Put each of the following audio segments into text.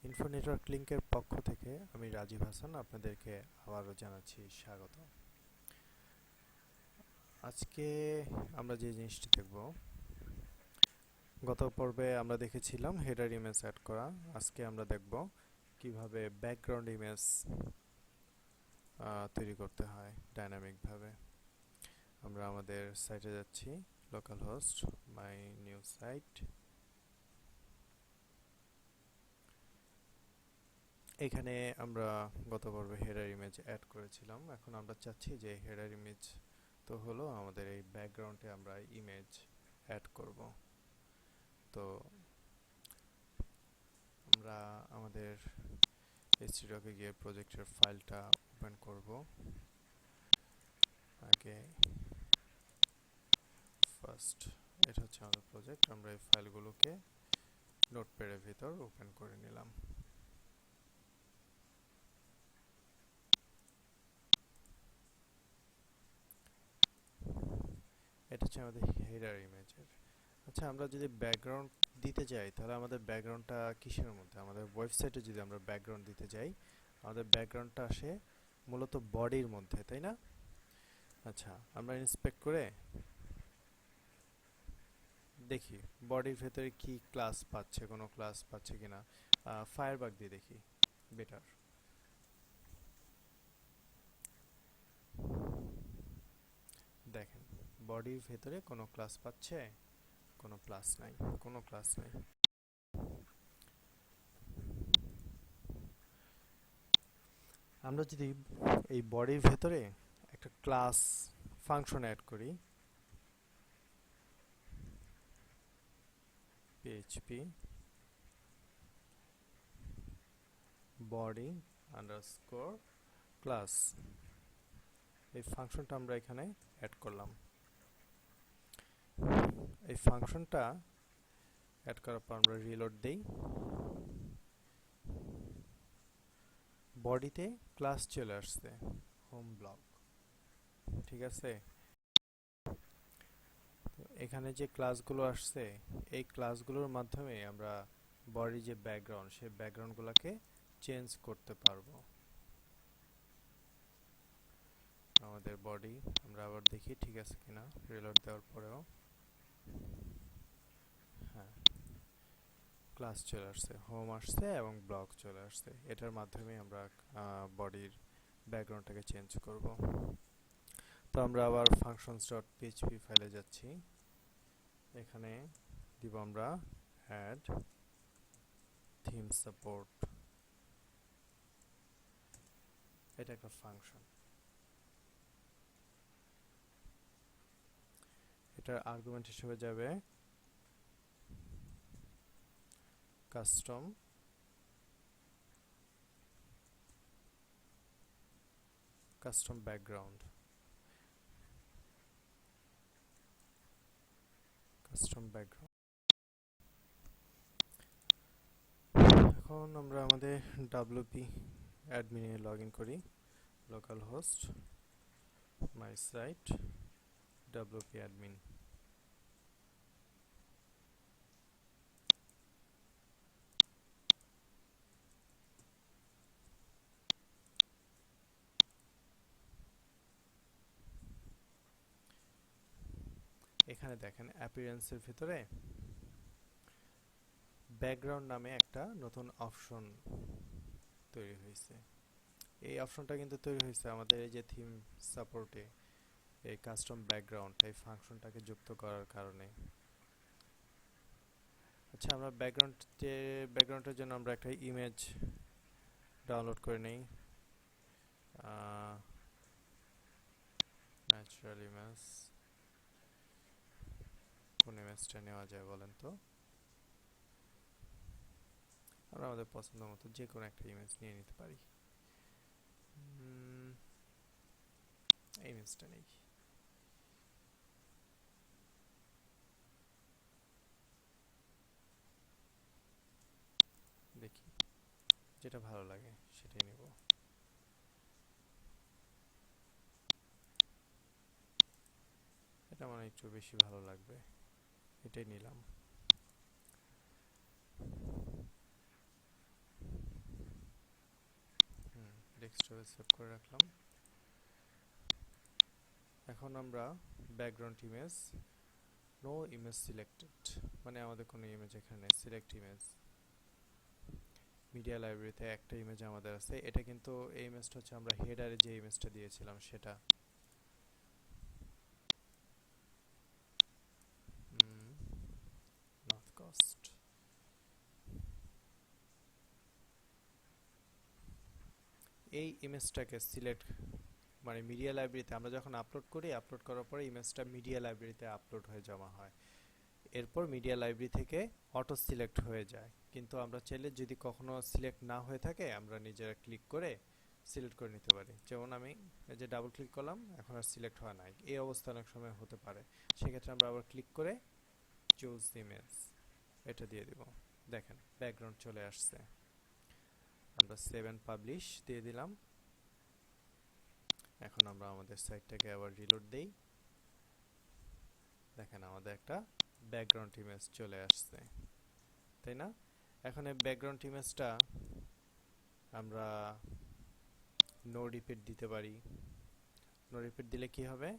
Info network লিংকের পক্ষ থেকে আমি রাজীব হাসান আপনাদেরকে আবারও জানাচ্ছি স্বাগত। আজকে আমরা যে জিনিসটি দেখব, গত পর্বে আমরা দেখেছিলাম হেডার ইমেজ অ্যাড করা। আজকে আমরা দেখব কিভাবে ব্যাকগ্রাউন্ড ইমেজ তৈরি করতে হয় ডাইনামিকভাবে। আমরা আমাদের সাইটে যাচ্ছি, local host my new site. এখানে আমরা গত পর্বে হেডার ইমেজ অ্যাড করেছিলাম। এখন আমরা চাচ্ছি যে হেডার ইমেজ তো হলো, আমাদের এই ব্যাকগ্রাউন্ডে আমরা ইমেজ অ্যাড করব। তো আমরা আমাদের এইচটিডকে গিয়ে প্রজেক্টের ফাইলটা ওপেন করব। আগে ফার্স্ট এটা হচ্ছে আমাদের প্রজেক্ট। আমরা এই ফাইলগুলোকে নোটপ্যাডের ভিতর ওপেন করে নিলাম। এটা হচ্ছে আমাদের হেডার ইমেজের। আচ্ছা, আমরা যদি ব্যাকগ্রাউন্ড দিতে যাই তাহলে আমাদের ব্যাকগ্রাউন্ডটা কিসের মধ্যে? আমাদের ওয়েবসাইটে যদি আমরা ব্যাকগ্রাউন্ড দিতে যাই, আমাদের ব্যাকগ্রাউন্ডটা আসে মূলত বডির মধ্যে, তাই না? আচ্ছা, আমরা ইন্সপেক্ট করে দেখি বডির ভেতরে কি ক্লাস পাচ্ছে, কোনো ক্লাস পাচ্ছে কিনা। ফায়ারবাগ দিয়ে দেখি, বেটার। দেখেন, বডির ভেতরে কোনো ক্লাস পাচ্ছে? কোনো ক্লাস নাই, কোনো ক্লাস নাই। আমরা যদি এই বডির ভেতরে একটা ক্লাস ফাংশন অ্যাড করি, পিএইচপি বডি আন্ডারস্কোর ক্লাস, এই ফাংশনটা আমরা এখানে অ্যাড করলাম। এই ফাংশনটা অ্যাড করার পর আমরা রিলোড দেই। বডিতে ক্লাস চলে আসছে, হোম ব্লক, ঠিক আছে। তো এখানে যে ক্লাসগুলো আসছে, এই ক্লাসগুলোর মাধ্যমে আমরা বডি যে ব্যাকগ্রাউন্ড, সেই ব্যাকগ্রাউন্ডগুলোকে চেঞ্জ করতে পারবো। আমাদের বডি আমরা আবার দেখি ঠিক আছে কিনা রিলোড দেওয়ার পরেও। হ্যাঁ, ক্লাস চলে আসছে, হোম আসছে এবং ব্লক চলে আসছে। এটার মাধ্যমে আমরা বডির ব্যাকগ্রাউন্ডটাকে চেঞ্জ করব। তো আমরা আবার functions.php ফাইলে যাচ্ছি। এখানে দিব আমরা অ্যাড থিম সাপোর্ট। এটা একটা ফাংশন। এটার আর্গুমেন্ট হিসেবে যাবে কাস্টম ব্যাকগ্রাউন্ড, এখন আমরা আমাদের wp অ্যাডমিনে লগ ইন করি। লোকাল হোস্ট মাই সাইট wp অ্যাডমিন। এখানে দেখেন অ্যাপিয়ারেন্সের ভিতরে ব্যাকগ্রাউন্ড নামে একটা নতুন অপশন তৈরি হয়েছে। এই অপশনটা কিন্তু তৈরি হয়েছে আমাদের এই যে থিম সাপোর্টে এই কাস্টম ব্যাকগ্রাউন্ড এই ফাংশনটাকে যুক্ত করার কারণে। আচ্ছা, আমরা ব্যাকগ্রাউন্ডের জন্য আমরা একটা ইমেজ ডাউনলোড করে নেই। ন্যাচারাল ইমেজ, কোন ইমেজটা নেওয়া যায় বলেন তো? আমরা আমাদের পছন্দ মতো যে কোনো একটা ইমেজ নিয়ে নিতে পারি। এই ইমেজটা নেই। দেখি যেটা ভালো লাগে সেটাই নেব। এটা আমার একটু বেশি ভালো লাগবে, এটাই নিলাম। হিসেবে সেভ করে রাখলাম। এখন আমরা background image no image selected, মানে আমাদের কোনো ইমেজ এখানে সিলেক্ট ইমেজ, মিডিয়া লাইব্রেরিতে একটা ইমেজ আমাদের আছে। এটা কিন্তু এই ইমেজটা হচ্ছে আমরা হেডারে যে ইমেজটা দিয়েছিলাম সেটা। Not cost. এই ইমেজটাকে সিলেক্ট, মানে মিডিয়া লাইব্রেরিতে আমরা যখন আপলোড করি, আপলোড করার পরে ইমেজটা মিডিয়া লাইব্রেরিতে আপলোড হয়ে জমা হয়। এরপর মিডিয়া লাইব্রেরি থেকে অটো সিলেক্ট হয়ে যায়। কিন্তু আমরা চাইলে যদি কখনো সিলেক্ট না হয়ে থাকে, আমরা নিজেরা ক্লিক করে সিলেক্ট করে নিতে পারি। যেমন আমি এই যে ডাবল ক্লিক করলাম, এখন আর সিলেক্ট হওয়া নাই, এই অবস্থা অনেক সময় হতে পারে। সেক্ষেত্রে আমরা আবার ক্লিক করে চুজ ইমেজ এটা দিয়ে দিব। দেখেন ব্যাকগ্রাউন্ড চলে আসছে। আমরা সেভ এন্ড পাবলিশ দিয়ে দিলাম। এখন আমরা আমাদের সাইটটাকে আবার রিলোড দেই। দেখেন আমাদের একটা ব্যাকগ্রাউন্ড ইমেজ চলে আসছে, তাই না? এখন এই ব্যাকগ্রাউন্ড ইমেজটা আমরা নো রিপিট দিতে পারি। নো রিপিট দিলে কি হবে?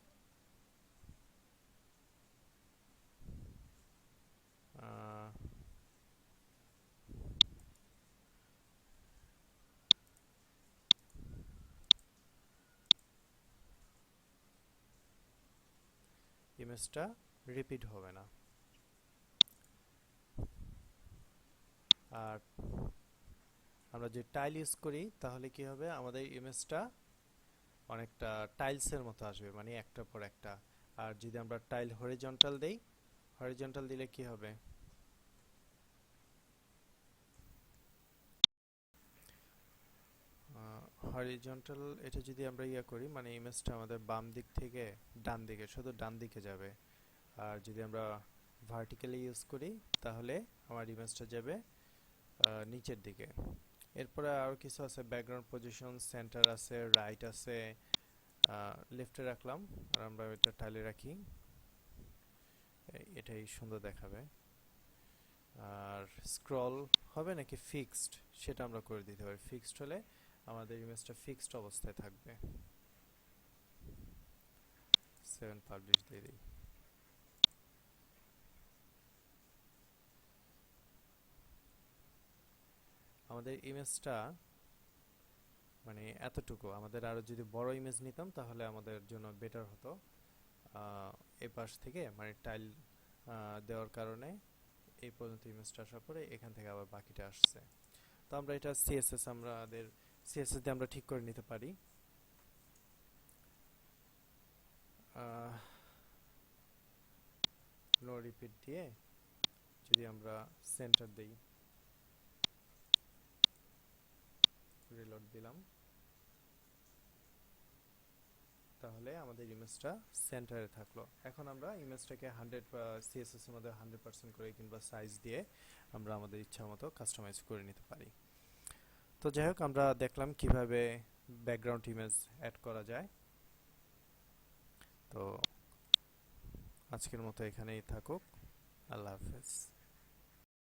ইমেজটা রিপিট হবে না। আর আমরা যে টাইল ইউজ করি তাহলে কি হবে, আমাদের ইমেজটা অনেকটা টাইলসের মতো আসবে, মানে একটার পর একটা। আর যদি আমরা টাইল হরিজন্টাল দেই, হরিজন্টাল দিলে কি হবে? হরিজন্টাল এটা যদি আমরা করি, মানে ইমেজটা আমাদের বাম দিক থেকে ডান দিকে, শুধু ডান দিকে যাবে। আর যদি আমরা ভার্টিক্যালি ইউজ করি তাহলে আমার ইমেজটা যাবে নিচের দিকে। এরপরে আরও কিছু আছে, ব্যাকগ্রাউন্ড পজিশন, সেন্টার আছে, রাইট আছে, লেফটে রাখলাম। আর আমরা এটা টাইলে রাখি, এটাই সুন্দর দেখাবে। আর স্ক্রল হবে নাকি ফিক্সড, সেটা আমরা করে দিতে পারি। ফিক্সড হলে আমাদের ইমেজটা ফিক্সড অবস্থায় থাকবে। 7 পাবলিশ দিয়ে দিই। আমাদের ইমেজটা মানে এতটুকু, আমাদের আরো যদি বড় ইমেজ নিতাম তাহলে আমাদের জন্য বেটার হতো। এই পাশ থেকে মানে টাইল দেওয়ার কারণে এই পর্যন্ত ইমেজটা আসার পরে এখান থেকে আবার বাকিটা আসছে। তো আমরা এটা সিএসএস আমাদের সিএসএস দিয়ে আমরা ঠিক করে নিতে পারি। নো রিপিট দিয়ে যদি আমরা সেন্টার দেই, রিলোড দিলাম, তাহলে আমাদের ইমেজটা সেন্টারে থাকলো। এখন আমরা ইমেজটাকে 100 সিএসএস এর মধ্যে 100% করে কিংবা সাইজ দিয়ে আমরা আমাদের ইচ্ছা মতো কাস্টমাইজ করে নিতে পারি। তো যাই হোক, আমরা দেখলাম কিভাবে ব্যাকগ্রাউন্ড ইমেজ অ্যাড করা যায়। তো আজকের মতো এখানেই থাকুক। আল্লাহ হাফেজ।